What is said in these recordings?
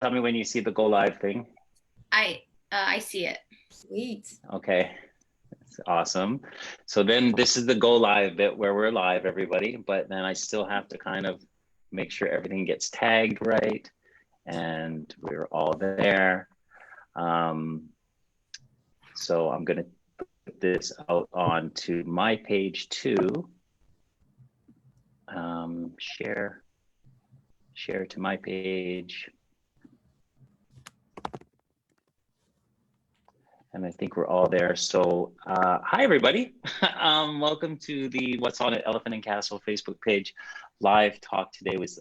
tell me when you see the go live thing. I see it. Sweet. Okay, that's awesome. So then this is the go live bit where we're live, everybody, but then I still have to kind of make sure everything gets tagged right and we're all there. So I'm gonna put this out onto my page too. Share to my page. And I think we're all there. So hi, everybody. Welcome to the What's on it Elephant and Castle Facebook page live talk today with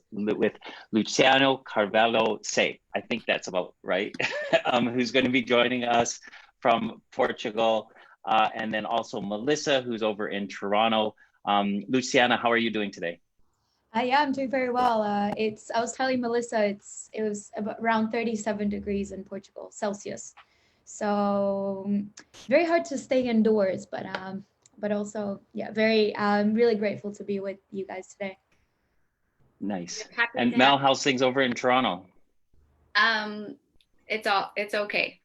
Luciana Carvalho Se. I think that's about right. Who's going to be joining us from Portugal. And then also Melissa, who's over in Toronto. Luciana, how are you doing today? Yeah, I'm doing very well. I was telling Melissa it was around 37 degrees in Portugal, Celsius. So very hard to stay indoors, but also, yeah, I'm really grateful to be with you guys today. Nice. And Mel, how's things over in Toronto? It's okay.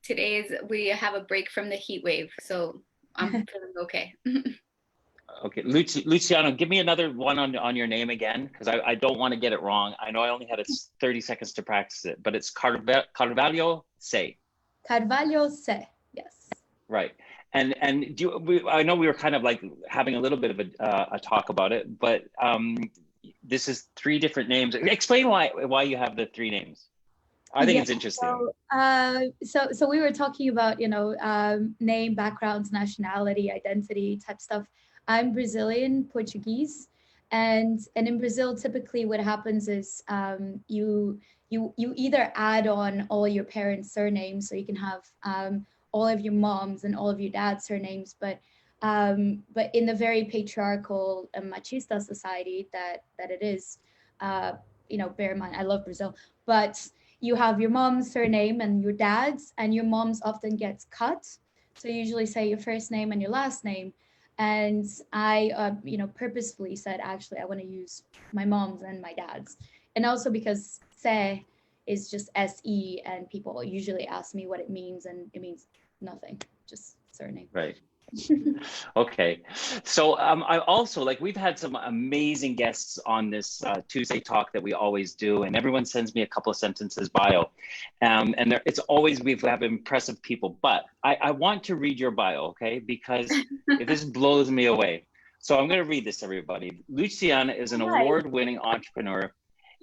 We have a break from the heat wave, so I'm feeling okay. Okay, Luciano, give me another one on your name again, because I don't want to get it wrong. I know I only had 30 seconds to practice it, but it's Carvalho Se. Carvalho Se, yes. Right, and I know we were kind of like having a little bit of a talk about it, but this is 3 different names. Explain why you have the 3 names. I think it's interesting. So we were talking about, name, backgrounds, nationality, identity type stuff. I'm Brazilian, Portuguese, and in Brazil, typically what happens is you either add on all your parents' surnames, so you can have all of your mom's and all of your dad's surnames, but in the very patriarchal and machista society that it is, bear in mind, I love Brazil, but you have your mom's surname and your dad's, and your mom's often gets cut. So you usually say your first name and your last name. And I, purposefully said, actually, I want to use my mom's and my dad's. And also because Se is just S-E, and people usually ask me what it means, and it means nothing, just surname. Right. Okay, so I also, we've had some amazing guests on this Tuesday talk that we always do, and everyone sends me a couple of sentences bio, and it's always we have impressive people, but I want to read your bio, okay, because this blows me away. So I'm going to read this, everybody. Luciana is an award-winning entrepreneur,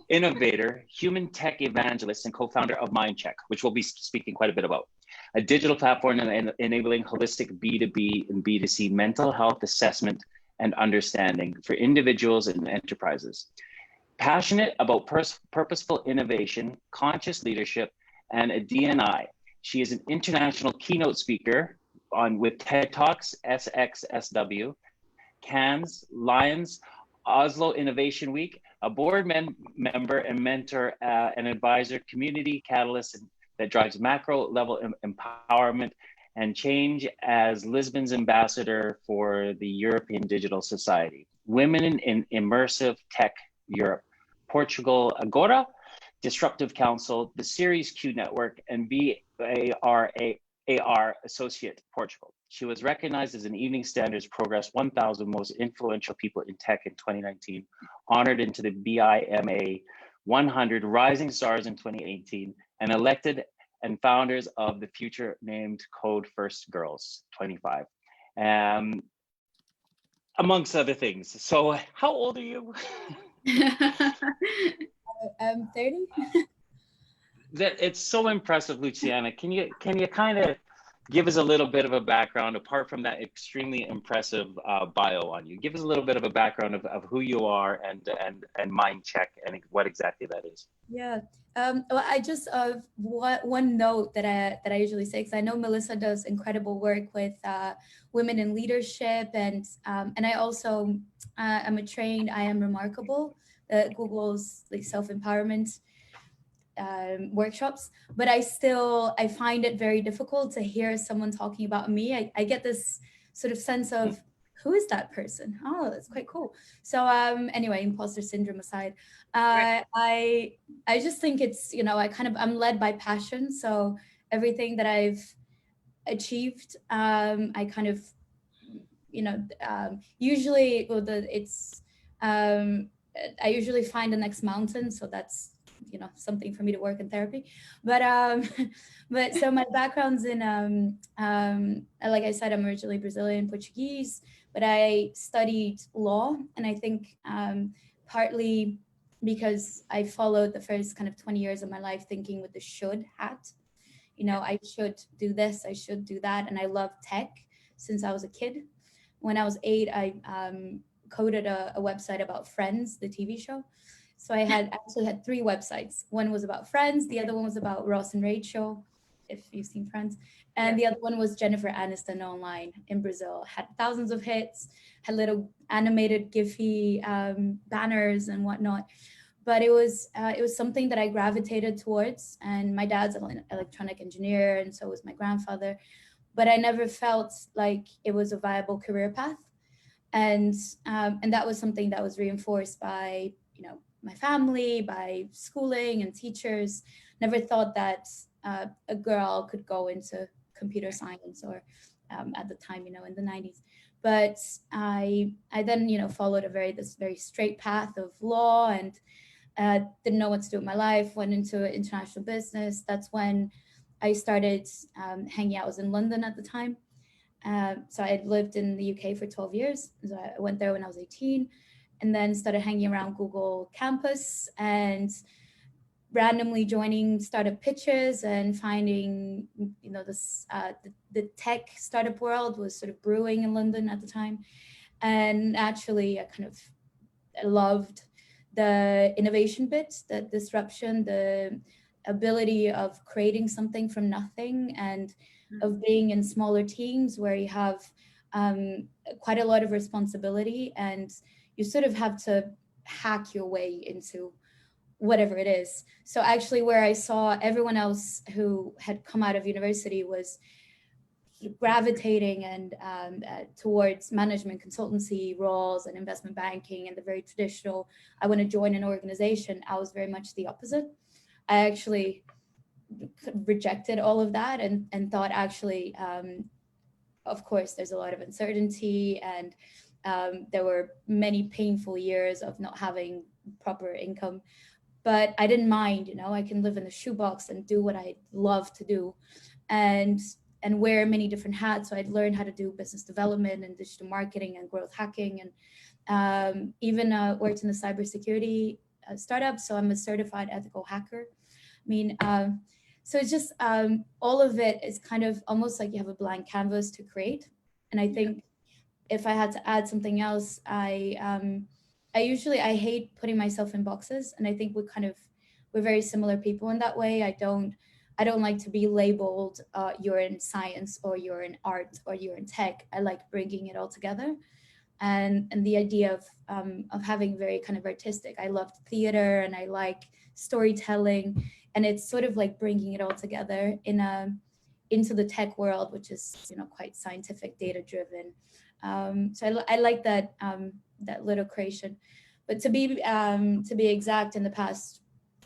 innovator, human tech evangelist, and co-founder of MindCheck, which we'll be speaking quite a bit about. A digital platform enabling holistic B2B and B2C mental health assessment and understanding for individuals and enterprises. Passionate about purposeful innovation, conscious leadership, and a D&I. She is an international keynote speaker with TED Talks, SXSW, Cannes, Lions, Oslo Innovation Week, a board member and mentor and advisor, community catalyst, that drives macro level empowerment and change as Lisbon's ambassador for the European Digital Society, Women in Immersive Tech Europe, Portugal Agora, Disruptive Council, the Series Q Network, and BARAR Associate Portugal. She was recognized as an Evening Standard's Progress 1,000 Most Influential People in Tech in 2019, honored into the BIMA 100 Rising Stars in 2018, and elected and founders of the future named Code First Girls 25, amongst other things. So how old are you? I'm 30. It's so impressive, Luciana. Can you kind of give us a little bit of a background, apart from that extremely impressive bio on you? Give us a little bit of a background of who you are and MindCheck and what exactly that is. Yeah. Well, I just one note that I usually say, because I know Melissa does incredible work with women in leadership, and I also am a trained I Am Remarkable, Google's self-empowerment workshops, but I find it very difficult to hear someone talking about me. I get this sort of sense of who is that person? Oh, that's quite cool. So anyway, imposter syndrome aside, Right. I just think it's, I'm led by passion. So everything that I've achieved, I kind of, usually, it's, I usually find the next mountain. So that's, something for me to work in therapy. But but so my background's in, like I said, I'm originally Brazilian, Portuguese, but I studied law. And I think partly because I followed the first kind of 20 years of my life thinking with the should hat, I should do this, I should do that. And I love tech since I was a kid. When I was 8, I coded a website about Friends, the TV show. So I actually had 3 websites. One was about Friends, the other one was about Ross and Rachel, if you've seen Friends, and the other one was Jennifer Aniston online in Brazil. Had thousands of hits, had little animated Giphy banners and whatnot. But it was something that I gravitated towards. And my dad's an electronic engineer, and so was my grandfather. But I never felt like it was a viable career path. And that was something that was reinforced by, my family, by schooling and teachers. Never thought that a girl could go into computer science, or at the time, in the 90s. But I then, followed this very straight path of law, and didn't know what to do with my life, went into international business. That's when I started hanging out. I was in London at the time. So I had lived in the UK for 12 years. So I went there when I was 18, and then started hanging around Google campus and randomly joining startup pitches and finding, this the tech startup world was sort of brewing in London at the time. And actually, I kind of loved the innovation bit, the disruption, the ability of creating something from nothing, and of being in smaller teams where you have quite a lot of responsibility, and you sort of have to hack your way into whatever it is. So actually, where I saw everyone else who had come out of university was gravitating and towards management consultancy roles and investment banking and the very traditional, I want to join an organization, I was very much the opposite. I actually rejected all of that, and thought, actually, of course, there's a lot of uncertainty, and there were many painful years of not having proper income. But I didn't mind, I can live in a shoebox and do what I love to do, and wear many different hats. So I'd learned how to do business development and digital marketing and growth hacking, and even worked in a cybersecurity startup. So I'm a certified ethical hacker. I mean, so it's just all of it is kind of almost like you have a blank canvas to create. And I think if I had to add something else, I hate putting myself in boxes, and I think we're very similar people in that way. I don't like to be labeled you're in science, or you're in art, or you're in tech. I like bringing it all together, and the idea of having very kind of artistic. I loved theater, and I like storytelling, and it's sort of like bringing it all together into the tech world, which is quite scientific, data driven. So I like that that little creation. But to be exact, in the past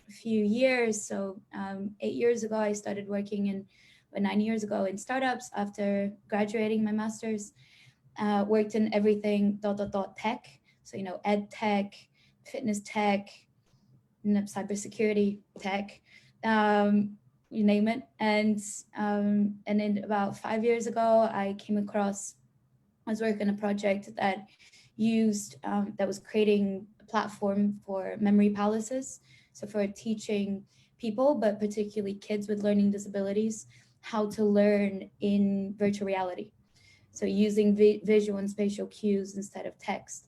few years, so 8 years ago, I started working 9 years ago in startups after graduating my master's. Worked in everything ... tech, so ed tech, fitness tech, cybersecurity tech, you name it. And then about 5 years ago, I was working on a project that was creating a platform for memory palaces. So for teaching people, but particularly kids with learning disabilities, how to learn in virtual reality. So using visual and spatial cues instead of text.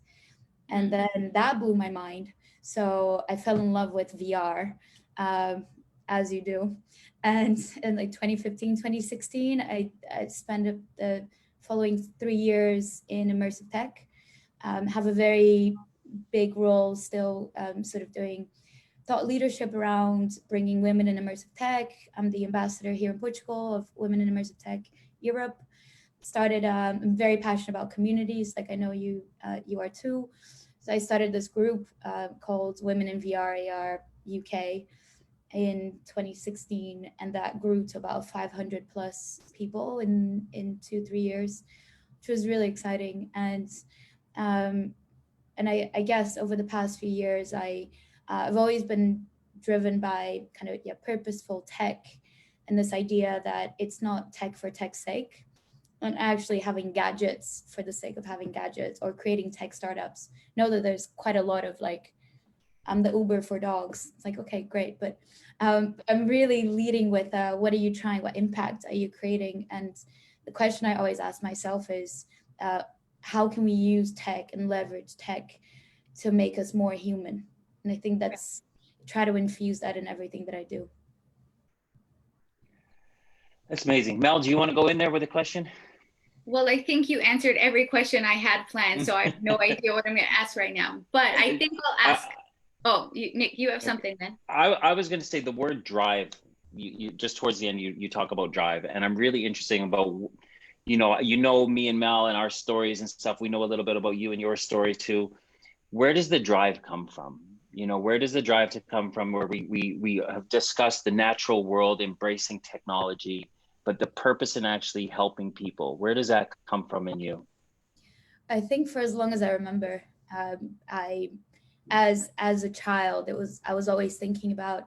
And then that blew my mind. So I fell in love with VR, as you do. And in like 2015, 2016, I spent the following 3 years in immersive tech. Have a very big role still, sort of doing thought leadership around bringing women in immersive tech. I'm the ambassador here in Portugal of Women in Immersive Tech Europe. started, I'm very passionate about communities, like I know you are too. So I started this group called Women in VR AR UK in 2016, and that grew to about 500 plus people in 2-3 years, which was really exciting. Um, and I guess over the past few years, I've always been driven by kind of purposeful tech, and this idea that it's not tech for tech's sake, and actually having gadgets for the sake of having gadgets, or creating tech startups. Know that there's quite a lot of like, I'm the Uber for dogs. It's like, okay, great. But I'm really leading with what are you trying? What impact are you creating? And the question I always ask myself is, how can we use tech and leverage tech to make us more human? And I think that's, try to infuse that in everything that I do. That's amazing. Mel, do you want to go in there with a question? Well, I think you answered every question I had planned, so I have no idea what I'm going to ask right now. But I think I'll ask. Nick, you have something then. I was going to say the word drive. You just towards the end, you talk about drive, and I'm really interested about, you know me and Mel and our stories and stuff. We know a little bit about you and your story too. Where does the drive come from? Where does the drive to come from? Where we have discussed the natural world, embracing technology, but the purpose in actually helping people. Where does that come from in you? I think for as long as I remember, as a child, I was always thinking about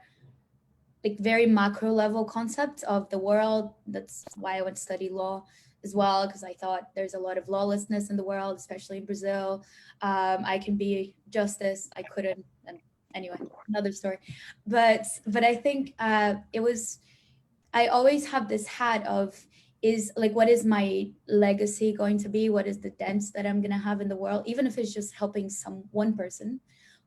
like very macro level concepts of the world. That's why I went to study law as well, because I thought there's a lot of lawlessness in the world, especially in Brazil. I can be justice. I couldn't. And anyway, another story. But I think I always have this hat of, is like, what is my legacy going to be? What is the dent that I'm going to have in the world? Even if it's just helping one person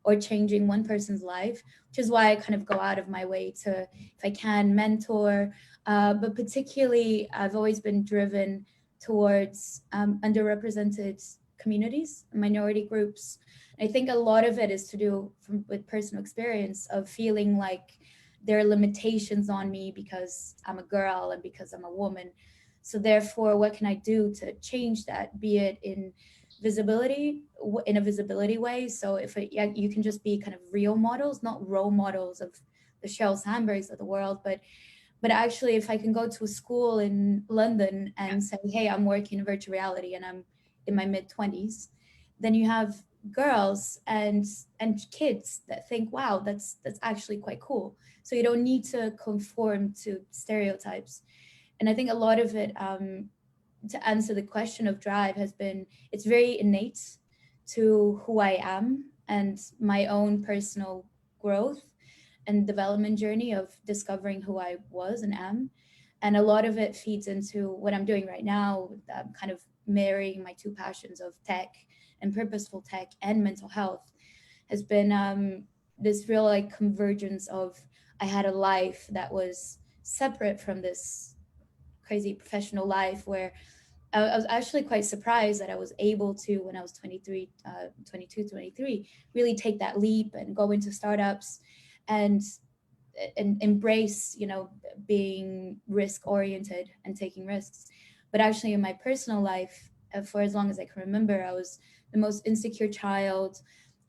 or changing one person's life, which is why I kind of go out of my way to, if I can, mentor. But particularly, I've always been driven towards underrepresented communities, minority groups. I think a lot of it is to do with personal experience of feeling like there are limitations on me because I'm a girl and because I'm a woman. So therefore, what can I do to change that? Be it in a visibility way. So if you can just be kind of real models, not role models of the Sheryl Sandbergs of the world, but actually, if I can go to a school in London and say, hey, I'm working in virtual reality and I'm in my mid-20s, then you have girls and kids that think, wow, that's actually quite cool. So you don't need to conform to stereotypes. And I think a lot of it, to answer the question of drive, has been, it's very innate to who I am and my own personal growth and development journey of discovering who I was and am. And a lot of it feeds into what I'm doing right now, kind of marrying my two passions of tech and purposeful tech and mental health, has been this real like convergence of, I had a life that was separate from this crazy professional life where I was actually quite surprised that I was able to, when I was 22, 23, really take that leap and go into startups and embrace, being risk oriented and taking risks. But actually in my personal life, for as long as I can remember, I was the most insecure child.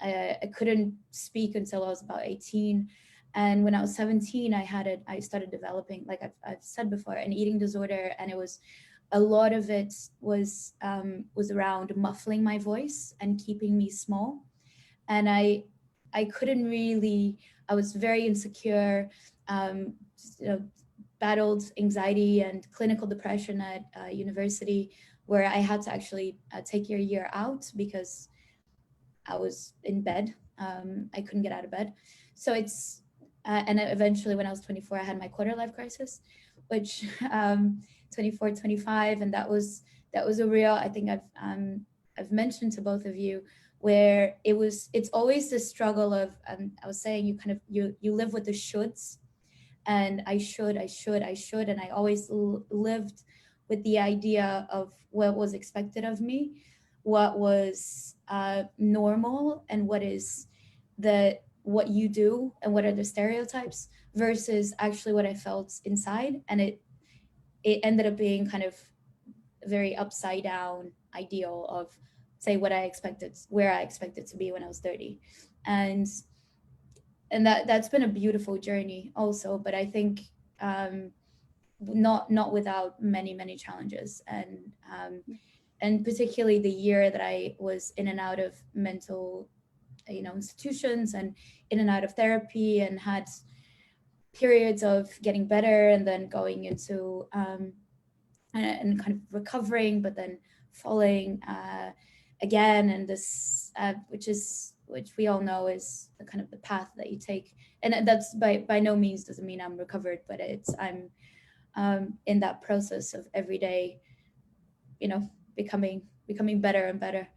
I couldn't speak until I was about 18. And when I was 17, I started developing, like I've said before, an eating disorder. And it was, a lot of it was around muffling my voice and keeping me small. And I couldn't really, I was very insecure, battled anxiety and clinical depression at university, where I had to actually take a year out because I was in bed. I couldn't get out of bed. So it's, and eventually when I was 24, I had my quarter life crisis, which 24, 25. And that was a real, I think I've mentioned to both of you, where it's always this struggle of, I was saying, you live with the shoulds, and I should. And I always lived with the idea of what was expected of me, what was normal, and what is what you do, and what are the stereotypes, versus actually what I felt inside. And it ended up being kind of very upside down ideal of, say, what I expected, where I expected to be when I was 30. And that's been a beautiful journey also, but I think not without many challenges. And particularly the year that I was in and out of mental, institutions, and in and out of therapy, and had periods of getting better and then going into and kind of recovering, but then falling again. And this, which we all know is the kind of the path that you take. And that's by no means doesn't mean I'm recovered, but I'm in that process of every day, becoming better and better.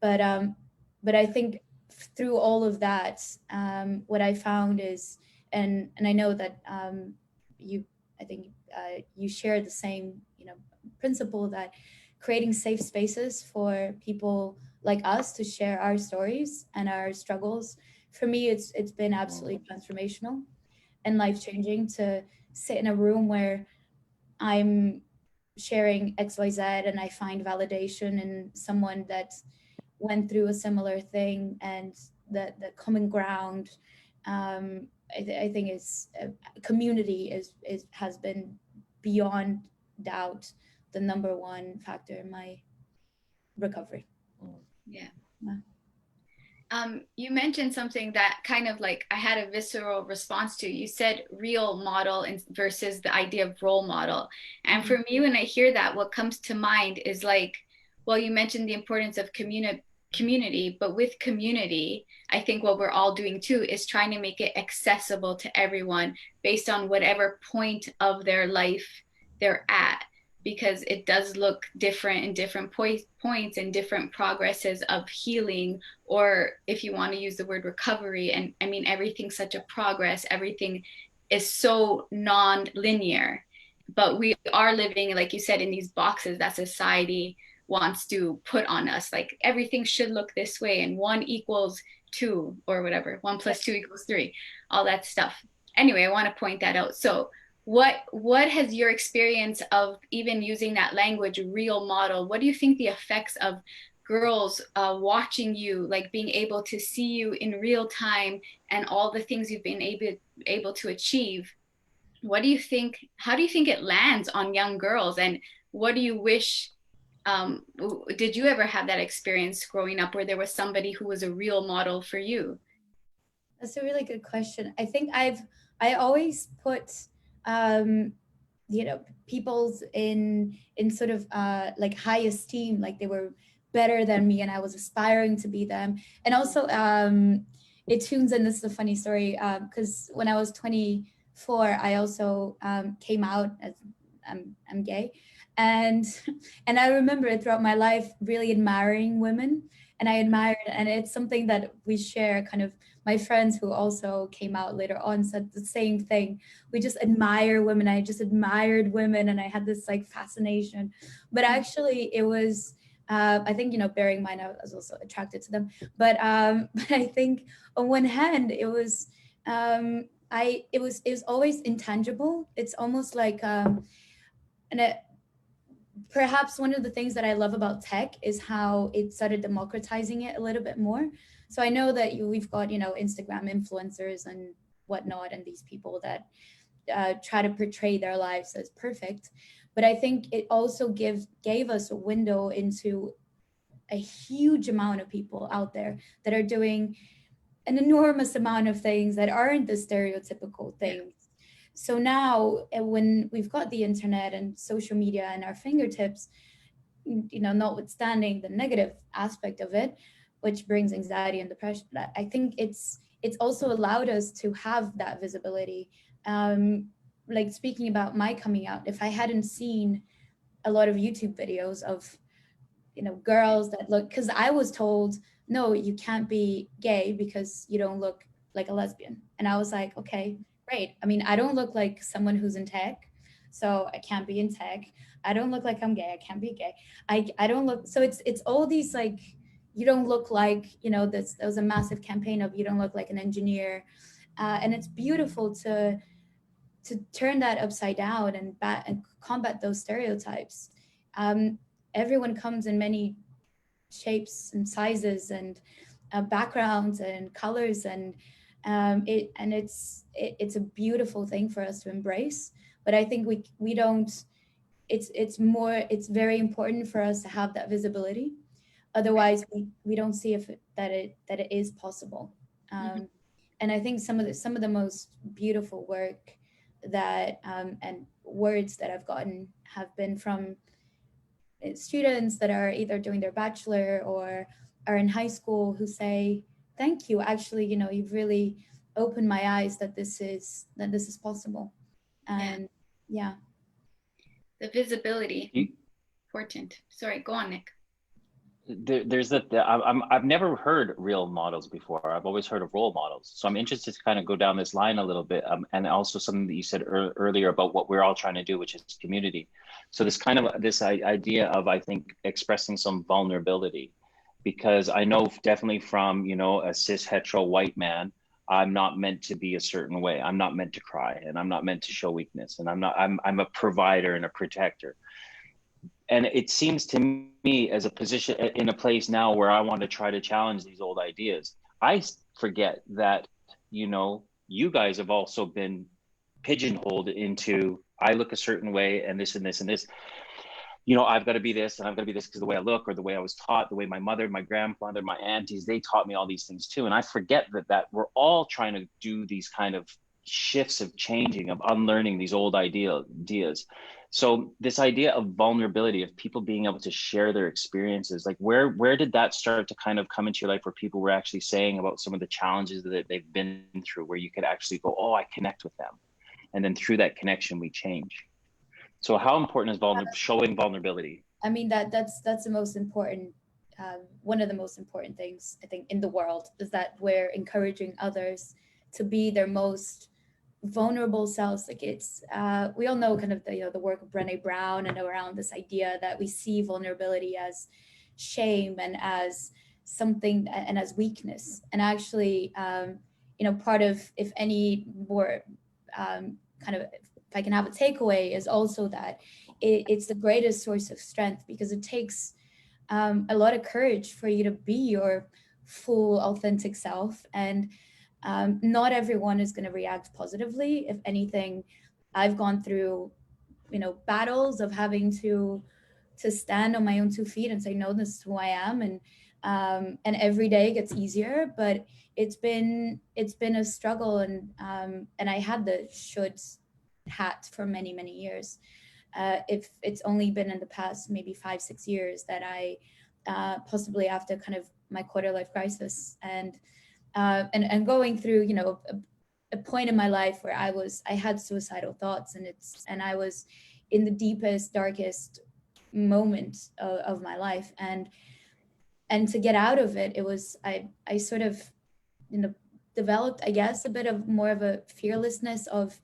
But I think through all of that, what I found is, and I know that I think you share the same, principle, that creating safe spaces for people like us to share our stories and our struggles. For me, it's been absolutely transformational and life-changing to sit in a room where I'm sharing XYZ and I find validation in someone that went through a similar thing, and the common ground, I think is community has been beyond doubt the number one factor in my recovery. Yeah. You mentioned something that kind of like I had a visceral response to. You said real model versus the idea of role model. And for me, when I hear that, what comes to mind is like, well, you mentioned the importance of community, but with community, I think what we're all doing too is trying to make it accessible to everyone based on whatever point of their life they're at, because it does look different in different points and different progresses of healing, or if you want to use the word recovery. And I mean, everything's such a progress, everything is so non-linear, but we are living, like you said, in these boxes that society wants to put on us, like everything should look this way, and 1 equals 2 or whatever, 1 plus 2 equals 3, all that stuff. Anyway, I want to point that out. So what has your experience of even using that language, real model, what do you think the effects of girls watching you, like being able to see you in real time and all the things you've been able to achieve, what do you think, how do you think it lands on young girls, and what do you wish, did you ever have that experience growing up where there was somebody who was a real model for you? That's a really good question. I think I always put people's in sort of like high esteem, like they were better than me and I was aspiring to be them. And also it tunes in, this is a funny story, because when I was 24, I also came out as I'm gay. And I remember throughout my life really admiring women, and it's something that we share, kind of my friends who also came out later on said the same thing. We just admire women. I just admired women, and I had this like fascination. But actually it was, I think, bearing in mind I was also attracted to them. But I think on one hand it was, it was always intangible. It's almost like, perhaps one of the things that I love about tech is how it started democratizing it a little bit more. So I know that we've got, Instagram influencers and whatnot, and these people that try to portray their lives as perfect. But I think it also gave us a window into a huge amount of people out there that are doing an enormous amount of things that aren't the stereotypical things. So now when we've got the internet and social media in our fingertips, notwithstanding the negative aspect of it, which brings anxiety and depression, I think it's also allowed us to have that visibility. Like speaking about my coming out, if I hadn't seen a lot of YouTube videos of, girls that look, because I was told, no, you can't be gay because you don't look like a lesbian. And I was like, okay, great. I mean, I don't look like someone who's in tech, so I can't be in tech. I don't look like I'm gay. I can't be gay. I don't look, so it's all these like, you don't look like, there was a massive campaign of you don't look like an engineer. And it's beautiful to turn that upside down and combat those stereotypes. everyone comes in many shapes and sizes and backgrounds and colors, and it's a beautiful thing for us to embrace. But I think we don't. It's very important for us to have that visibility. Otherwise, we don't see that it is possible. And I think some of the most beautiful work that and words that I've gotten have been from students that are either doing their bachelor or are in high school, who say, thank you, actually, you've really opened my eyes that this is possible. And yeah. The visibility, important. Sorry, go on, Nick. I've never heard real models before. I've always heard of role models. So I'm interested to kind of go down this line a little bit, and also something that you said earlier about what we're all trying to do, which is community. So this idea of, I think, expressing some vulnerability, because I know definitely from, a cis hetero white man, I'm not meant to be a certain way. I'm not meant to cry, and I'm not meant to show weakness, and I'm a provider and a protector. And it seems to me, as a position in a place now where I want to try to challenge these old ideas, I forget that, you guys have also been pigeonholed into, I look a certain way and this and this and this. I've got to be this and I've got to be this because the way I look, or the way I was taught, the way my mother, my grandfather, my aunties, they taught me all these things too. And I forget that we're all trying to do these kind of shifts of changing, of unlearning these old ideas. So this idea of vulnerability, of people being able to share their experiences, like where did that start to kind of come into your life, where people were actually saying about some of the challenges that they've been through, where you could actually go, oh, I connect with them. And then through that connection, we change. So how important is showing vulnerability? I mean, that's the most important, one of the most important things, I think, in the world, is that we're encouraging others to be their most vulnerable selves. Like it's we all know kind of the work of Brené Brown and around this idea that we see vulnerability as shame and as something and as weakness. And actually, part of, if any more kind of, if I can have a takeaway, is also that it's the greatest source of strength, because it takes a lot of courage for you to be your full authentic self. And not everyone is going to react positively. If anything, I've gone through, battles of having to stand on my own 2 feet and say, no, this is who I am. And every day gets easier, but it's been a struggle. And I had the shoulds hat for many, many years. If it's only been in the past maybe 5-6 years that I possibly after kind of my quarter life crisis and going through, a point in my life where I had suicidal thoughts, and I was in the deepest, darkest moment of my life, and to get out of it, it was I sort of developed, I guess, a bit of more of a fearlessness of,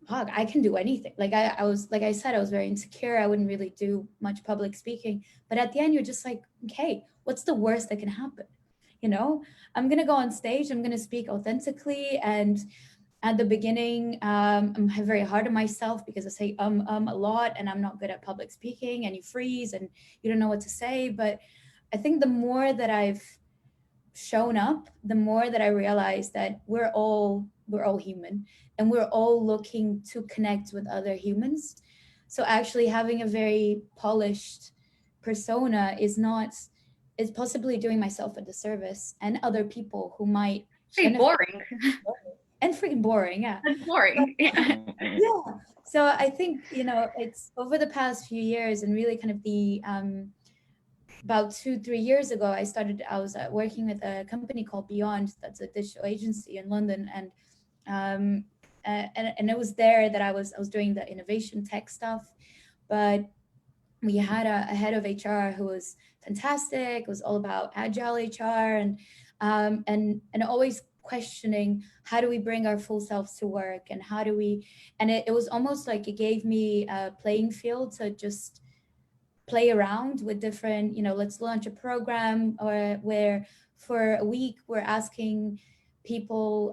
fuck, I can do anything. Like I was, like I said, I was very insecure. I wouldn't really do much public speaking, but at the end, you're just like, okay, what's the worst that can happen? I'm going to go on stage, I'm going to speak authentically. And at the beginning, I'm very hard on myself because I say a lot, and I'm not good at public speaking, and you freeze and you don't know what to say. But I think the more that I've shown up, the more that I realize that we're all human, and we're all looking to connect with other humans. So actually having a very polished persona is possibly doing myself a disservice, and other people who might pretty boring and freaking boring. Yeah. And boring. Yeah. So I think, it's over the past few years, and really kind of the about 2-3 years ago, I was working with a company called Beyond. That's a digital agency in London. And it was there that I was doing the innovation tech stuff. But we had a head of HR who was fantastic. It was all about agile HR and always questioning, how do we bring our full selves to work, and how do we, and it was almost like it gave me a playing field to just play around with different, let's launch a program where for a week we're asking people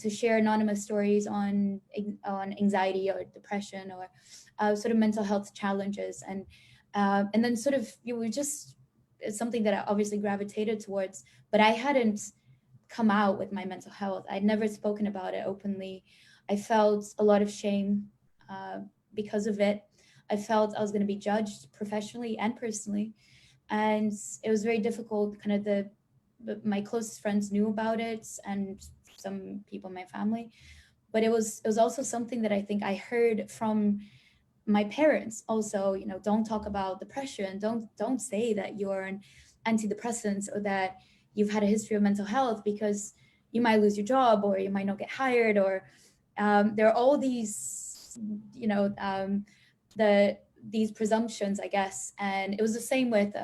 to share anonymous stories on anxiety or depression or sort of mental health challenges, and then sort of you were just, it's something that I obviously gravitated towards, but I hadn't come out with my mental health. I'd never spoken about it openly. I felt a lot of shame because of it. I felt I was going to be judged professionally and personally, and it was very difficult. Kind of my closest friends knew about it, and some people in my family, but it was also something that I think I heard from my parents also. You know, don't talk about depression, don't say that you're on antidepressants or that you've had a history of mental health, because you might lose your job or you might not get hired, or there are all these, you know, these presumptions, I guess. And it was the same with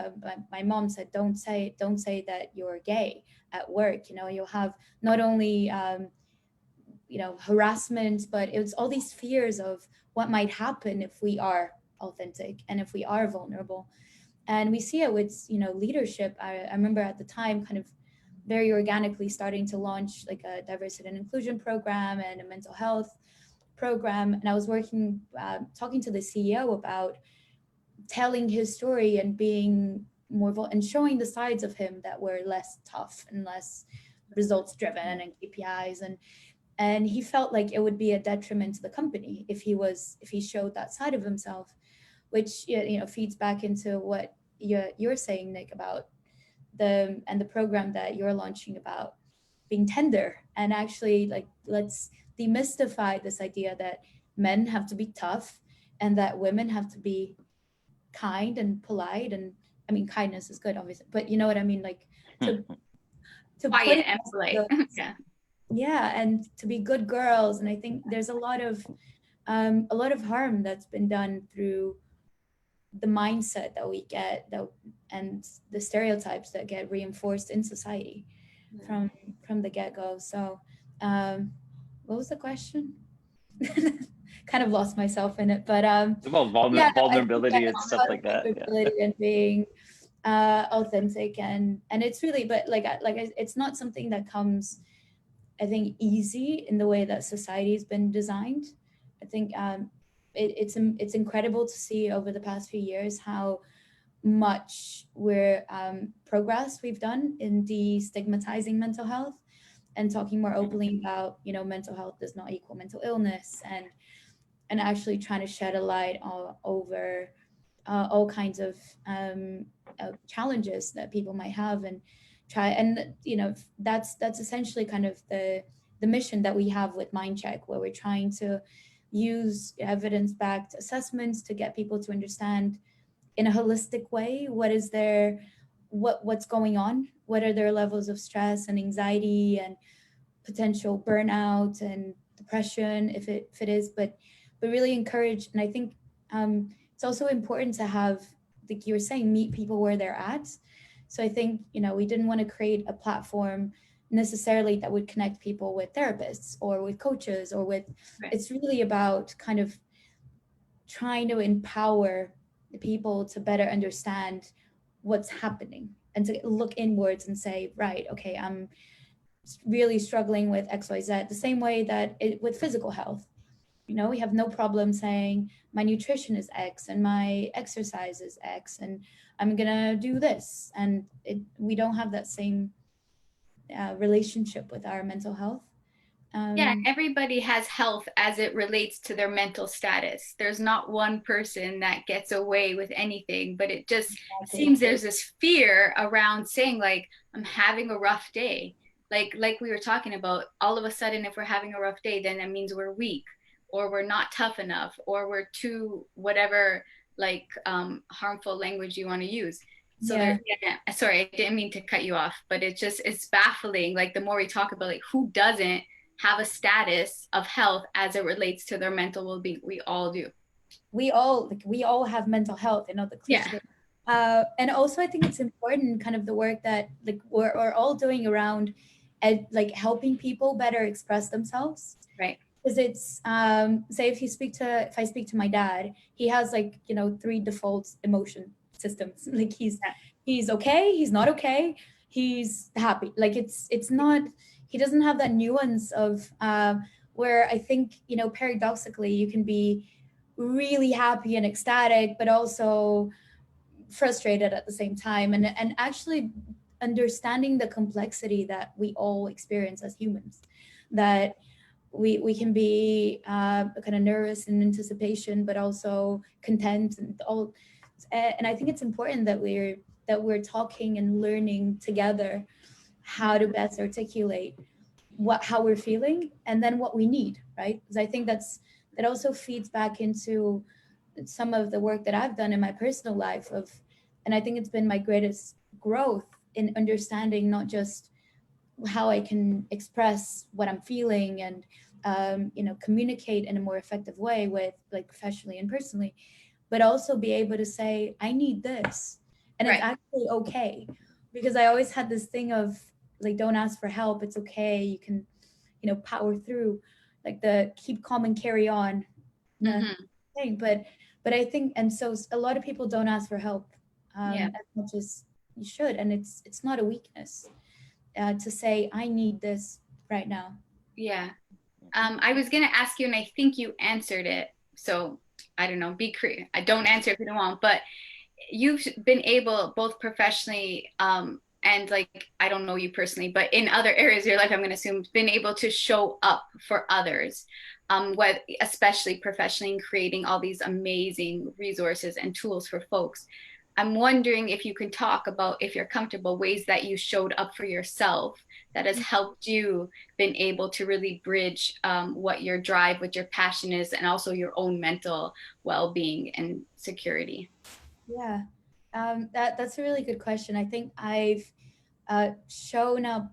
my mom said, don't say that you're gay at work. You know, you'll have not only you know, harassment, but it was all these fears of what might happen if we are authentic and if we are vulnerable. And we see it with, you know, leadership. I remember at the time kind of very organically starting to launch like a diversity and inclusion program and a mental health program. And I was working, talking to the CEO about telling his story and being more and showing the sides of him that were less tough and less results driven and KPIs. And he felt like it would be a detriment to the company if he showed that side of himself, which, you know, feeds back into what you're saying, Nick, about the program that you're launching about being tender, and actually like, let's demystify this idea that men have to be tough and that women have to be kind and polite. And I mean, kindness is good, obviously, but you know what I mean, like to quiet and polite. Yeah, and to be good girls. And I think there's a lot of harm that's been done through the mindset that we get, and the stereotypes that get reinforced in society from the get-go. So what was the question? Kind of lost myself in it, but well, vulnerability and stuff like that. Vulnerability and being authentic, and it's really, but it's not something that comes, I think, easy in the way that society has been designed. I think it's incredible to see over the past few years how much progress we've done in destigmatizing mental health and talking more openly about, you know, mental health does not equal mental illness, and actually trying to shed a light over all kinds of challenges that people might have, and you know, that's essentially kind of the mission that we have with MindCheck, where we're trying to use evidence-backed assessments to get people to understand in a holistic way what's going on, what are their levels of stress and anxiety and potential burnout and depression if it is, but really encourage. And I think it's also important to have, like you were saying, meet people where they're at. So I think, you know, we didn't want to create a platform necessarily that would connect people with therapists or with coaches or with, it's really about kind of trying to empower the people to better understand what's happening and to look inwards and say, right, okay, I'm really struggling with XYZ, the same way that with physical health. You know, we have no problem saying my nutrition is X and my exercise is X and I'm gonna do this. And we don't have that same relationship with our mental health. Yeah, everybody has health as it relates to their mental status. There's not one person that gets away with anything, but it just seems there's this fear around saying, like, I'm having a rough day. Like we were talking about, all of a sudden, if we're having a rough day, then that means we're weak, or we're not tough enough, or we're too whatever, like harmful language you want to use. So sorry, I didn't mean to cut you off, but it's baffling. Like, the more we talk about, like, who doesn't have a status of health as it relates to their mental well-being? We all do. We all have mental health, you know, the cliche. And also I think it's important, kind of the work that like we're all doing around like helping people better express themselves. Right. Because it's say if I speak to my dad, he has, like, you know, 3 default emotion systems. Like he's okay, he's not okay, he's happy. Like it's not, he doesn't have that nuance of where I think, you know, paradoxically, you can be really happy and ecstatic, but also frustrated at the same time, and actually understanding the complexity that we all experience as humans, that we can be kind of nervous in anticipation, but also content and all. And I think it's important that we're talking and learning together how to best articulate how we're feeling, and then what we need, right? Because I think that also feeds back into some of the work that I've done in my personal life of, and I think it's been my greatest growth in understanding not just how I can express what I'm feeling and you know, communicate in a more effective way with, like, professionally and personally, but also be able to say I need this, and it's actually okay. Because I always had this thing of, like, don't ask for help, it's okay, you can, you know, power through, like the keep calm and carry on thing. But I think, and so a lot of people don't ask for help as much as you should, and it's not a weakness to say I need this right now. Yeah. I was gonna ask you, and I think you answered it. So I don't know. I don't answer if you don't want. But you've been able, both professionally, and like, I don't know you personally, but in other areas of your life, I'm gonna assume, been able to show up for others, what especially professionally, in creating all these amazing resources and tools for folks. I'm wondering if you can talk about, if you're comfortable, ways that you showed up for yourself that has helped you been able to really bridge what your drive, what your passion is, and also your own mental well-being and security. Yeah, that's a really good question. I think I've shown up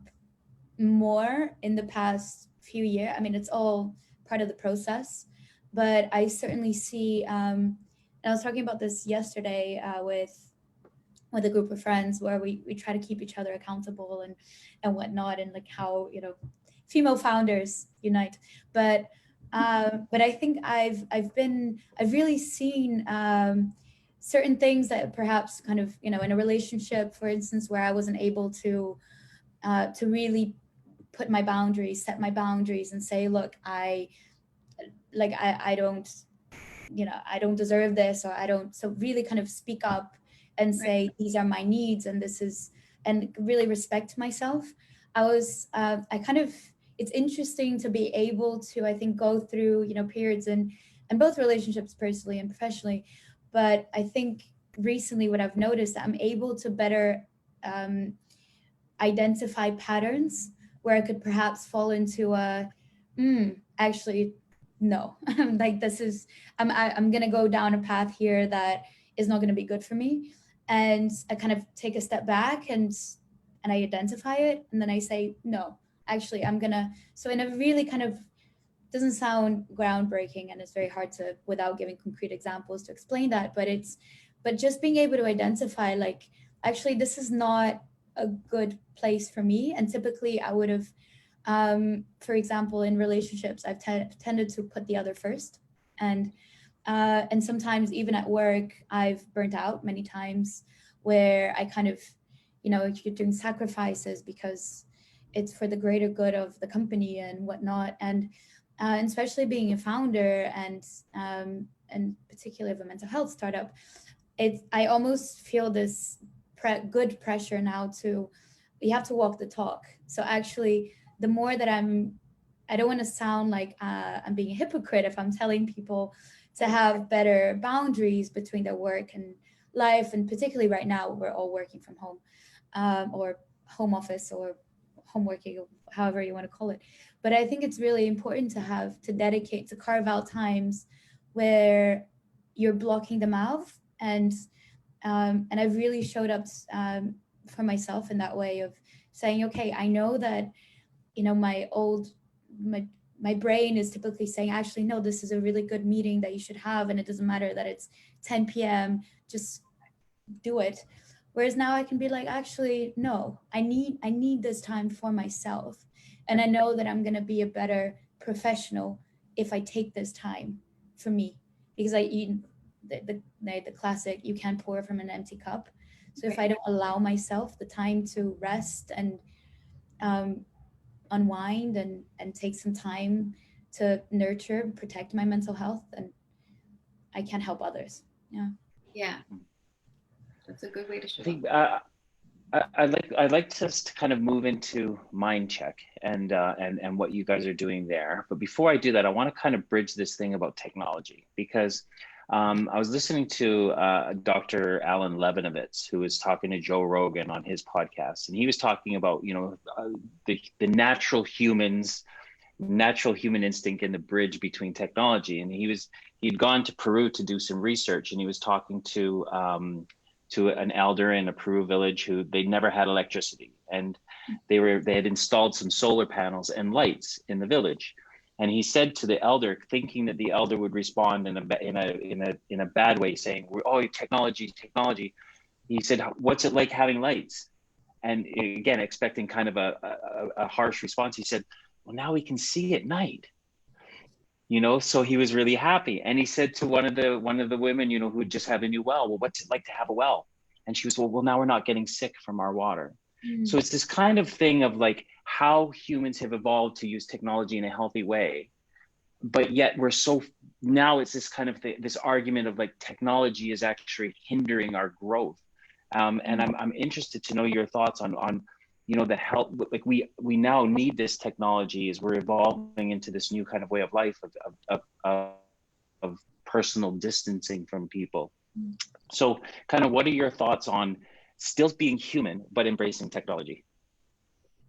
more in the past few years. I mean, it's all part of the process, but I certainly see. And I was talking about this yesterday with a group of friends, where we try to keep each other accountable and whatnot, and like how, you know, female founders unite. But I think I've really seen certain things that perhaps kind of, you know, in a relationship, for instance, where I wasn't able to really put my boundaries, set my boundaries, and say, look, I don't, you know, I don't deserve this, or I don't. So really kind of speak up and say, these are my needs, and this is, and really respect myself. I kind of, it's interesting to be able to, I think, go through, you know, periods in both relationships, personally and professionally. But I think recently what I've noticed, I'm able to better identify patterns where I could perhaps fall into a, actually, no, like this is, I'm going to go down a path here that is not going to be good for me. And I kind of take a step back and I identify it. And then I say, no, actually, I'm going to, so in a really kind of, doesn't sound groundbreaking, and it's very hard to, without giving concrete examples, to explain that, but just being able to identify, like, actually, this is not a good place for me. And typically I would have, for example, in relationships, I've tended to put the other first. And sometimes even at work, I've burnt out many times, where I kind of, you know, you're doing sacrifices because it's for the greater good of the company and whatnot. And especially being a founder and particularly of a mental health startup, I almost feel this good pressure now to, you have to walk the talk. So actually, the more that I don't want to sound like I'm being a hypocrite if I'm telling people to have better boundaries between their work and life, and particularly right now, we're all working from home, or home office, or home working, or however you want to call it. But I think it's really important to carve out times where you're blocking them out. And I've really showed up for myself in that way of saying, okay, I know that, you know, my brain is typically saying, actually, no, this is a really good meeting that you should have, and it doesn't matter that it's 10 p.m., just do it. Whereas now I can be like, actually, no, I need this time for myself. And I know that I'm going to be a better professional if I take this time for me, because I eat the classic, you can't pour from an empty cup. So if I don't allow myself the time to rest and unwind and take some time to nurture and protect my mental health, and I can help others. Yeah. Yeah. That's a good way to show I think up. I'd like to kind of move into MindCheck and what you guys are doing there. But before I do that, I want to kind of bridge this thing about technology, because I was listening to Dr. Alan Levinovitz, who was talking to Joe Rogan on his podcast, and he was talking about, you know, the natural human instinct and the bridge between technology. And he'd gone to Peru to do some research, and he was talking to an elder in a Peru village who they never had electricity, and they had installed some solar panels and lights in the village. And he said to the elder, thinking that the elder would respond in a bad way, saying, "Oh, technology, technology." He said, "What's it like having lights?" And again, expecting kind of a harsh response, he said, "Well, now we can see at night." You know, so he was really happy. And he said to one of the women, you know, who had just had a new well, "Well, what's it like to have a well?" And she was, well, now we're not getting sick from our water. So it's this kind of thing of like how humans have evolved to use technology in a healthy way, but yet now it's this kind of this argument of like technology is actually hindering our growth. And I'm interested to know your thoughts on you know, the help, like we now need this technology as we're evolving into this new kind of way of life of personal distancing from people. So kind of what are your thoughts on still being human but embracing technology?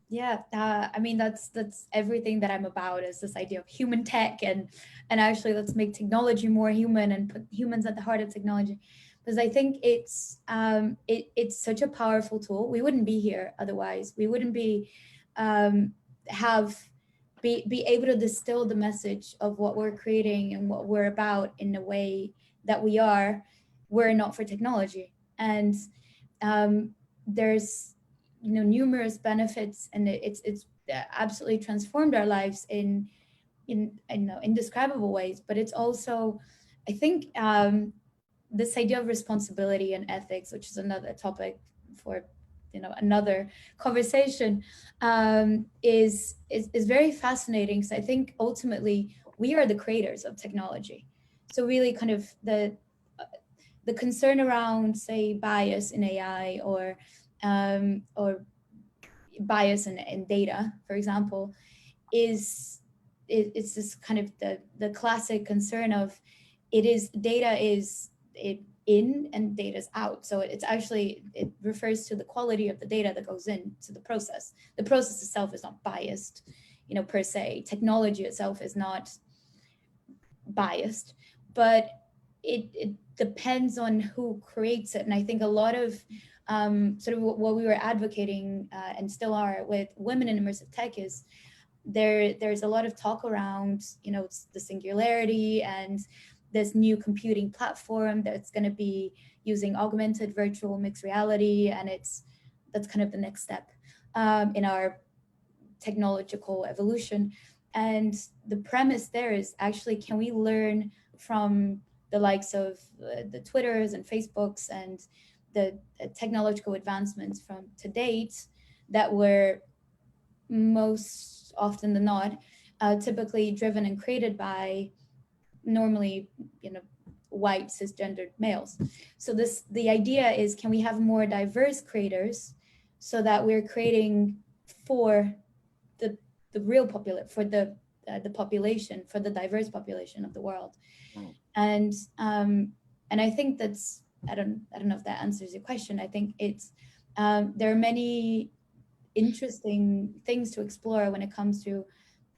Yeah, I mean that's everything that I'm about, is this idea of human tech, and actually let's make technology more human and put humans at the heart of technology, because I think it's such a powerful tool. We wouldn't be here otherwise. We wouldn't be be able to distill the message of what we're creating and what we're about in a way that we are, were it not for technology. And there's, you know, numerous benefits, and it's absolutely transformed our lives in indescribable ways. But it's also, I think, this idea of responsibility and ethics, which is another topic for, you know, another conversation, is very fascinating, because I think ultimately we are the creators of technology. So really kind of the concern around, say, bias in AI, or bias in data, for example, it's this kind of the classic concern of data is in and data's out. So it's actually, it refers to the quality of the data that goes into the process. The process itself is not biased, you know, per se. Technology itself is not biased, but it depends on who creates it. And I think a lot of sort of what we were advocating and still are with women in immersive tech is there's a lot of talk around, you know, the singularity and this new computing platform that's going to be using augmented virtual mixed reality, and that's kind of the next step in our technological evolution. And the premise there is actually, can we learn from the likes of the Twitters and Facebooks and the technological advancements from to date that were most often than not typically driven and created by normally, you know, white cisgendered males. So the idea is, can we have more diverse creators so that we're creating for the real population, for the population, for the diverse population of the world. And I think that's, I don't know if that answers your question. I think it's there are many interesting things to explore when it comes to,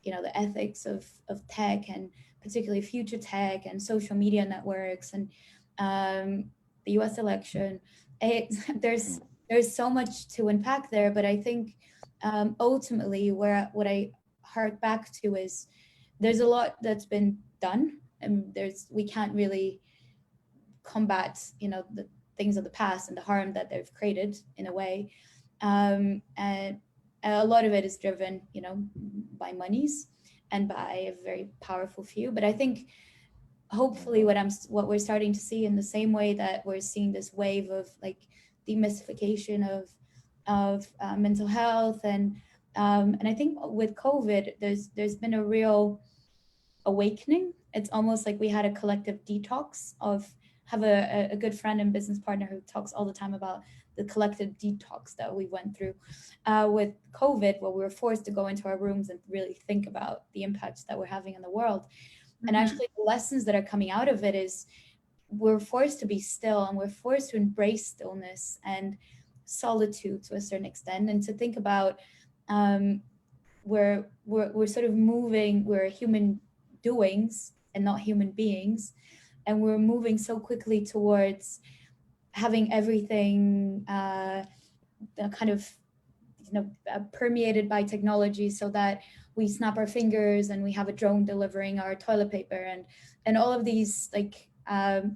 you know, the ethics of tech, and particularly future tech and social media networks, and the US election. There's so much to unpack there, but I think ultimately what I hark back to is there's a lot that's been done, and we can't really combat, you know, the things of the past and the harm that they've created in a way, and a lot of it is driven, you know, by monies and by a very powerful few. But I think hopefully what we're starting to see, in the same way that we're seeing this wave of like demystification of mental health and And I think with COVID, there's been a real awakening. It's almost like we had a collective detox of, have a good friend and business partner who talks all the time about the collective detox that we went through with COVID, where we were forced to go into our rooms and really think about the impacts that we're having in the world. And actually the lessons that are coming out of it is we're forced to be still, and we're forced to embrace stillness and solitude to a certain extent, and to think about we're sort of moving, we're human doings and not human beings, and we're moving so quickly towards having everything kind of permeated by technology, so that we snap our fingers and we have a drone delivering our toilet paper, and all of these like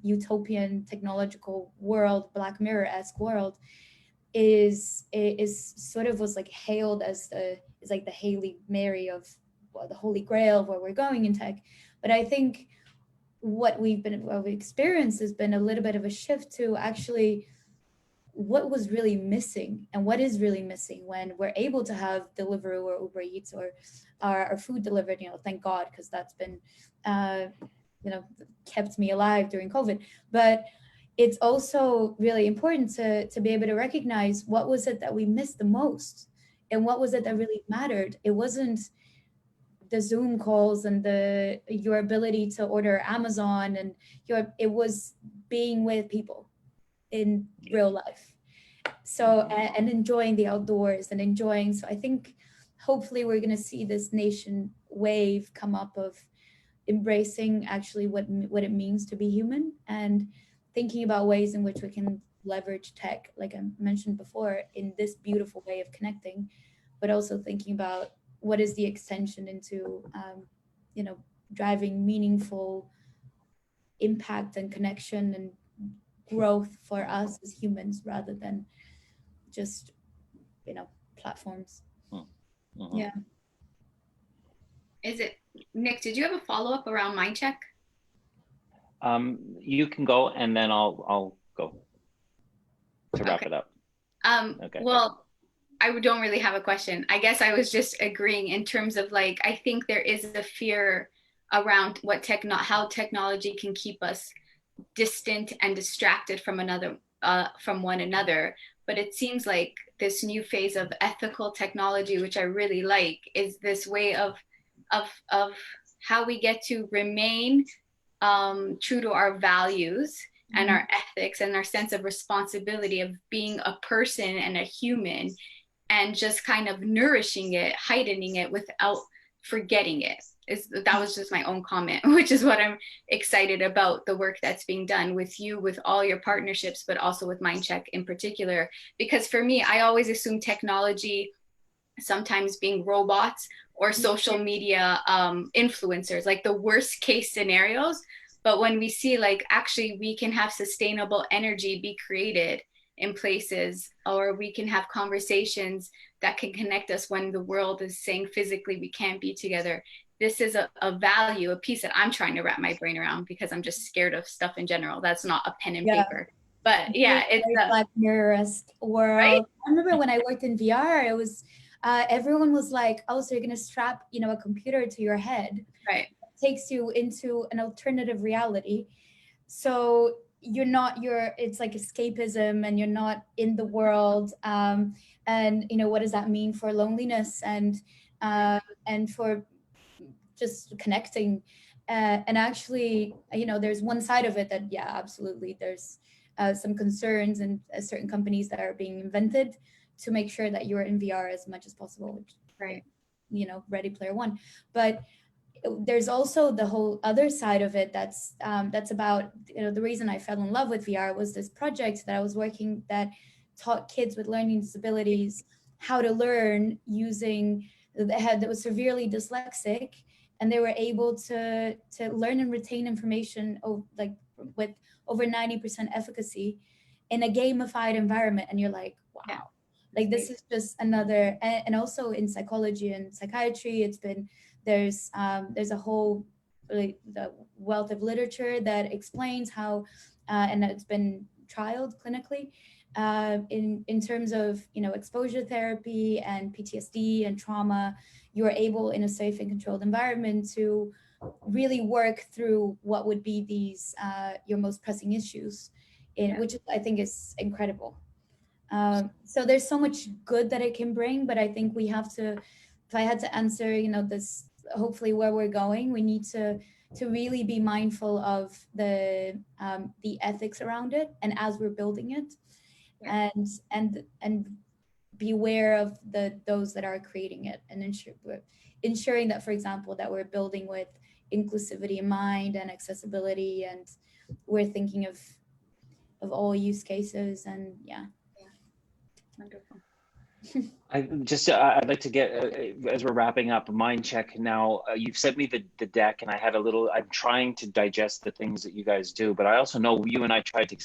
utopian technological world, Black Mirror-esque world is sort of was like hailed as is like the Hail Mary of, well, the Holy Grail of where we're going in tech. But I think what we've experienced has been a little bit of a shift to actually what was really missing, and what is really missing when we're able to have Deliveroo or Uber Eats or our food delivered, thank God, because that's been kept me alive during COVID. But it's also really important to be able to recognize what was it that we missed the most, and what was it that really mattered. It wasn't the Zoom calls and your ability to order Amazon, and it was being with people in real life. So, and enjoying the outdoors and enjoying. So I think hopefully we're going to see this nation wave come up of embracing actually what it means to be human, and thinking about ways in which we can leverage tech, like I mentioned before, in this beautiful way of connecting, but also thinking about what is the extension into, driving meaningful impact and connection and growth for us as humans, rather than just, platforms. Mm-hmm. Yeah. Is it, Nick, did you have a follow-up around MindCheck? You can go, and then I'll go to wrap it up. Okay. Well, I don't really have a question. I guess I was just agreeing in terms of like, I think there is a fear around how technology can keep us distant and distracted from one another. But it seems like this new phase of ethical technology, which I really like, is this way of how we get to remain true to our values and our ethics and our sense of responsibility of being a person and a human, and just kind of nourishing it, heightening it without forgetting it. That was just my own comment, which is what I'm excited about, the work that's being done with you, with all your partnerships, but also with MindCheck in particular. Because for me, I always assume technology sometimes being robots or social media influencers, like the worst case scenarios. But when we see like actually we can have sustainable energy be created in places, or we can have conversations that can connect us when the world is saying physically we can't be together. This is a value, a piece that I'm trying to wrap my brain around, because I'm just scared of stuff in general. That's not a pen and paper. But yeah, it's a Black Mirror-esque world. Right? I remember when I worked in VR, it was everyone was like, "Oh, so you're gonna strap, a computer to your head?" Right. It takes you into an alternative reality. So it's like escapism, and you're not in the world. And what does that mean for loneliness and for just connecting, and actually, there's one side of it that, yeah, absolutely, there's some concerns and certain companies that are being invented to make sure that you're in VR as much as possible, which, right, Ready Player One. But there's also the whole other side of it that's about, the reason I fell in love with VR was this project that I was working that taught kids with learning disabilities how to learn using, that was severely dyslexic, and they were able to learn and retain information with over 90% efficacy in a gamified environment. And you're like, wow, yeah, like this is just another, and also in psychology and psychiatry, there's a whole the wealth of literature that explains how, and it's been trialed clinically, in terms of, you know, exposure therapy and PTSD and trauma, you're able in a safe and controlled environment to really work through what would be these your most pressing issues, which I think is incredible. So there's so much good that it can bring, but I think we have to, if I had to answer, you know, this, hopefully where we're going, we need to really be mindful of the ethics around it, and as we're building it, and be aware of those that are creating it, and ensuring that, for example, that we're building with inclusivity in mind and accessibility, and we're thinking of all use cases, and Wonderful. I'd like to get, as we're wrapping up, MindCheck now, you've sent me the deck, and I had I'm trying to digest the things that you guys do, but I also know you and I tried to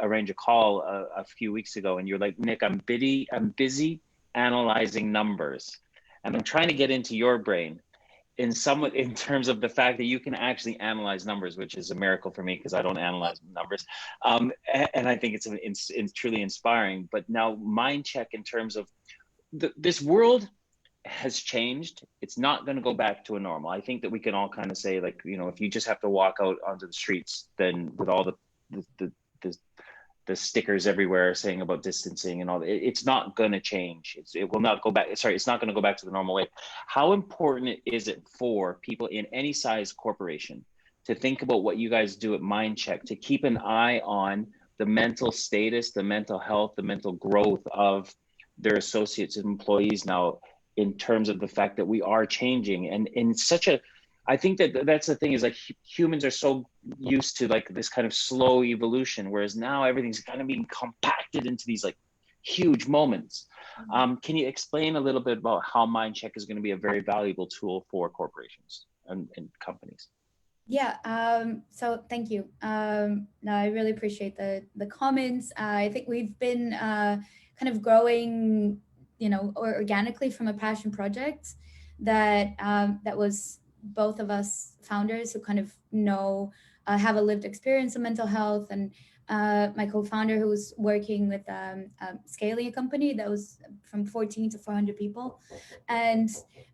arrange a call a few weeks ago, and you're like, Nick, I'm busy analyzing numbers, and I'm trying to get into your brain in terms of the fact that you can actually analyze numbers, which is a miracle for me because I don't analyze numbers. And I think it's truly inspiring. But now MindCheck, in terms of this world has changed. It's not going to go back to a normal. I think that we can all kind of say, like, you know, if you just have to walk out onto the streets, then with all the stickers everywhere saying about distancing and all that, it's not going to change. It will not go back. Sorry, it's not going to go back to the normal way. How important is it for people in any size corporation to think about what you guys do at MindCheck, to keep an eye on the mental status, the mental health, the mental growth of their associates and employees now, in terms of the fact that we are changing, and in such a, I think that's the thing, is like humans are so used to like this kind of slow evolution, whereas now everything's kind of being compacted into these like huge moments. Can you explain a little bit about how MindCheck is going to be a very valuable tool for corporations and companies? Yeah, so thank you. No, I really appreciate the comments. I think we've been kind of growing, you know, organically from a passion project that was both of us founders who kind of know, have a lived experience of mental health, and my co-founder who was working with scaling a company that was from 14 to 400 people, and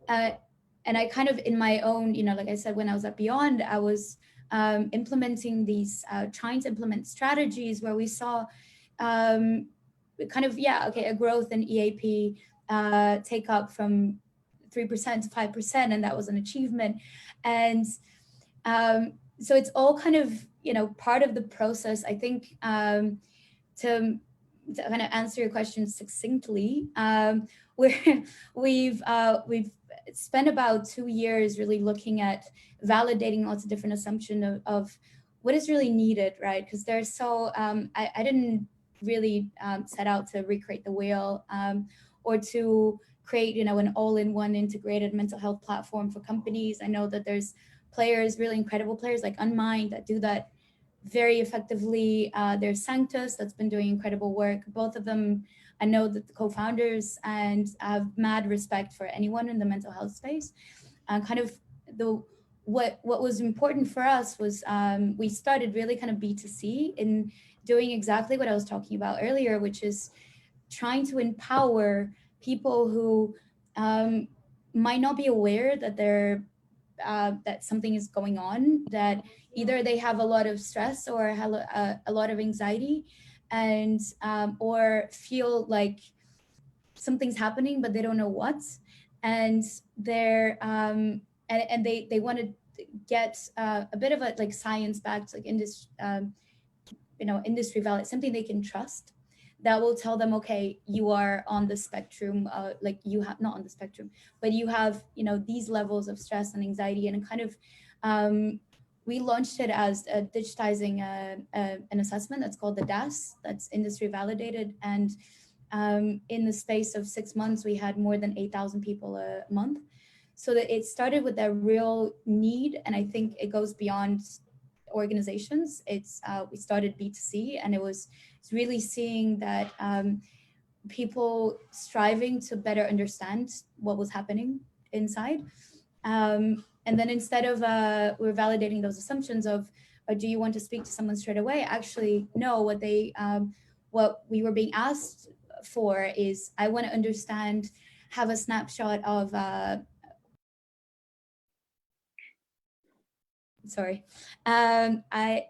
I kind of, in my own, you know, like I said, when I was at Beyond, I was implementing these, trying to implement strategies where we saw kind of, a growth in EAP take up from 3% to 5%, and that was an achievement. And so it's all kind of, you know, part of the process. I think to kind of answer your question succinctly, we've spent about 2 years really looking at validating lots of different assumptions of what is really needed, right? Because there's so, I didn't really set out to recreate the wheel or to create, you know, an all-in-one integrated mental health platform for companies. I know that there's players, really incredible players like Unmind that do that very effectively. There's Sanctus that's been doing incredible work. Both of them, I know that the co-founders, and I have mad respect for anyone in the mental health space. Kind of what was important for us was we started really kind of B2C in doing exactly what I was talking about earlier, which is trying to empower people who might not be aware that that something is going on, that either they have a lot of stress or have a lot of anxiety, and or feel like something's happening but they don't know what, and they're and they want to get a bit of a like science-backed, like industry, you know, industry valid, something they can trust, that will tell them, okay, you are on the spectrum, like you have, not on the spectrum, but you have, you know, these levels of stress and anxiety. And kind of we launched it as digitizing an assessment that's called the DAS, that's industry validated. And in the space of 6 months, we had more than 8,000 people a month. So that it started with a real need, and I think it goes beyond organizations. It's we started B2C, and it's really seeing that people striving to better understand what was happening inside. And then instead of we're validating those assumptions of, do you want to speak to someone straight away? Actually, no, what we were being asked for is, I want to understand, have a snapshot of I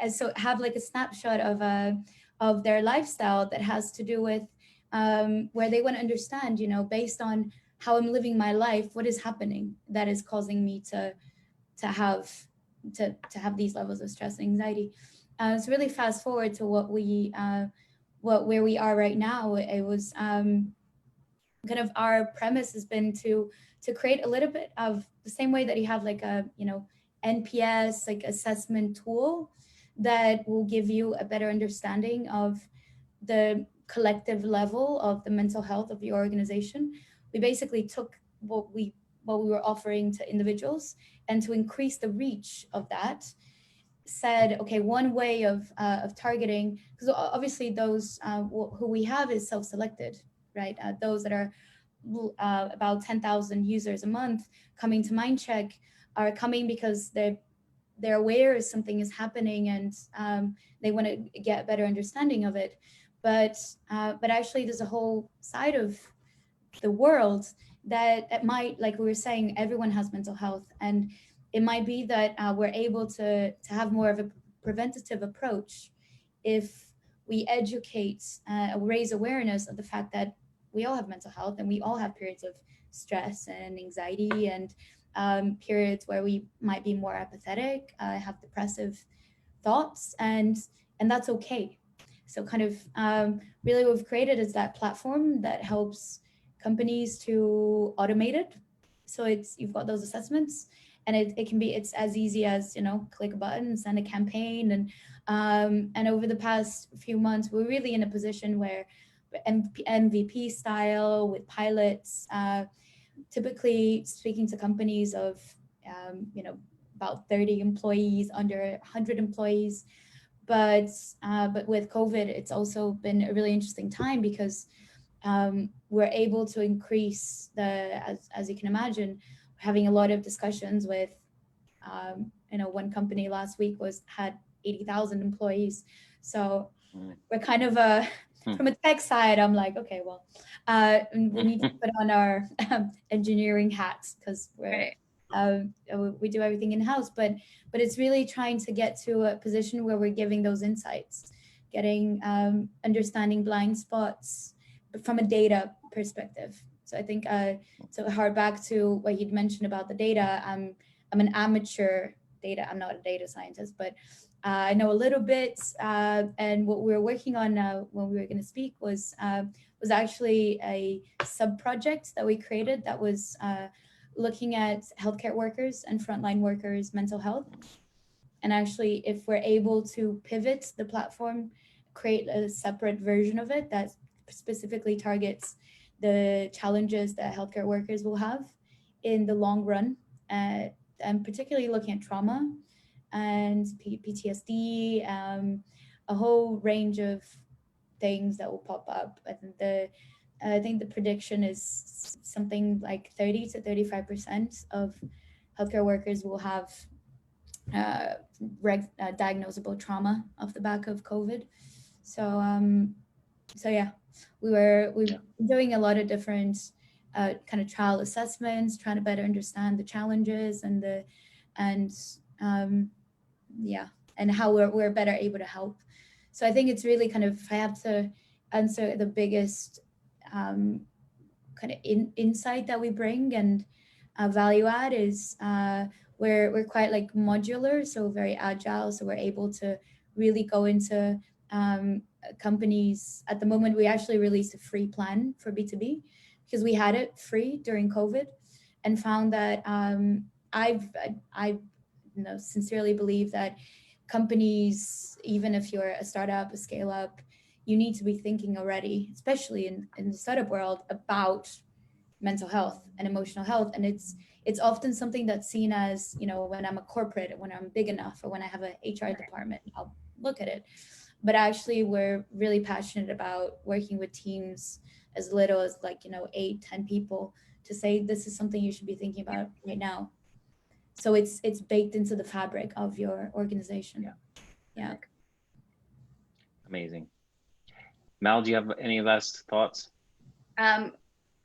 so have like a snapshot of their lifestyle that has to do with where they want to understand, you know, based on how I'm living my life, what is happening that is causing me to have to have these levels of stress and anxiety. So really fast forward to where we are right now. It was kind of our premise has been to create a little bit of the same way that you have like a, you know, NPS like assessment tool that will give you a better understanding of the collective level of the mental health of your organization. We basically took what we were offering to individuals, and to increase the reach of that, said, okay, one way of targeting, because obviously those who we have is self-selected, right? Those that are about 10,000 users a month coming to MindCheck are coming because they're aware something is happening, and they want to get a better understanding of it. But actually, there's a whole side of the world that might, like we were saying, everyone has mental health, and it might be that we're able to have more of a preventative approach if we educate, raise awareness of the fact that we all have mental health, and we all have periods of stress and anxiety, and periods where we might be more apathetic, have depressive thoughts, and that's okay. So kind of really what we've created is that platform that helps companies to automate it. So it's, you've got those assessments, and it can be, it's as easy as, you know, click a button, send a campaign. And over the past few months, we're really in a position where MVP style with pilots, typically speaking to companies of, you know, about 30 employees, under 100 employees. But with COVID, it's also been a really interesting time because we're able to increase as you can imagine, having a lot of discussions with, you know, one company last week had 80,000 employees. So we're kind of from a tech side, I'm like, okay, well, we need to put on our engineering hats, because we do everything in-house, but it's really trying to get to a position where we're giving those insights, getting understanding blind spots from a data perspective. So I think to hard back to what you'd mentioned about the data, I'm an amateur data, I'm not a data scientist, but I know a little bit, and what we were working on when we were going to speak was actually a sub-project that we created that was looking at healthcare workers and frontline workers' mental health. And actually, if we're able to pivot the platform, create a separate version of it that specifically targets the challenges that healthcare workers will have in the long run, and particularly looking at trauma and PTSD, a whole range of things that will pop up. I think the prediction is something like 30 to 35% of healthcare workers will have diagnosable trauma off the back of COVID. So yeah, we're doing a lot of different kind of trial assessments, trying to better understand the challenges and how we're better able to help. So I think it's really kind of, if I have to answer the biggest kind of insight that we bring and value add is we're quite like modular, so very agile. So we're able to really go into companies. At the moment, we actually released a free plan for B2B because we had it free during COVID, and found that I sincerely believe that companies, even if you're a startup, a scale up, you need to be thinking already, especially in the startup world, about mental health and emotional health. And it's often something that's seen as, you know, when I'm a corporate, when I'm big enough, or when I have an HR department, I'll look at it. But actually, we're really passionate about working with teams as little as 8, 10 people to say, this is something you should be thinking about right now. So it's baked into the fabric of your organization. Yeah. Amazing. Mel, do you have any last thoughts?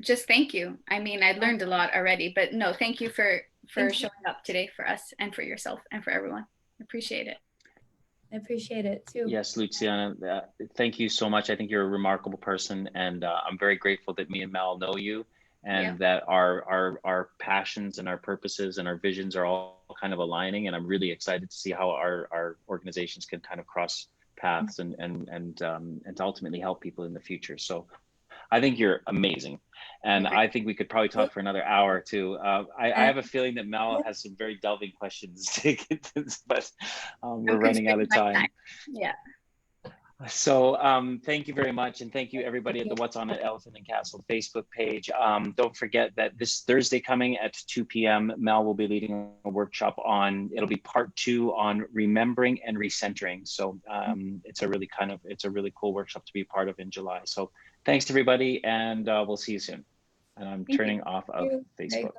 Just thank you. I mean, I learned a lot already, but no, thank you for showing up today for us and for yourself and for everyone. I appreciate it. I appreciate it too. Yes, Luciana, thank you so much. I think you're a remarkable person, and I'm very grateful that me and Mel know you, and that our passions and our purposes and our visions are all kind of aligning. And I'm really excited to see how our organizations can kind of cross paths and to ultimately help people in the future. So I think you're amazing. And I think we could probably talk for another hour or two. I have a feeling that Mel has some very delving questions to get to, but we're running out of time. Yeah. So thank you very much. And thank you everybody at the What's on at Elephant and Castle Facebook page. Don't forget that this Thursday coming at 2 p.m., Mel will be leading a workshop on, it'll be part 2 on remembering and recentering. So it's a really cool workshop to be part of in July. So thanks everybody, and we'll see you soon. And I'm turning off of Facebook.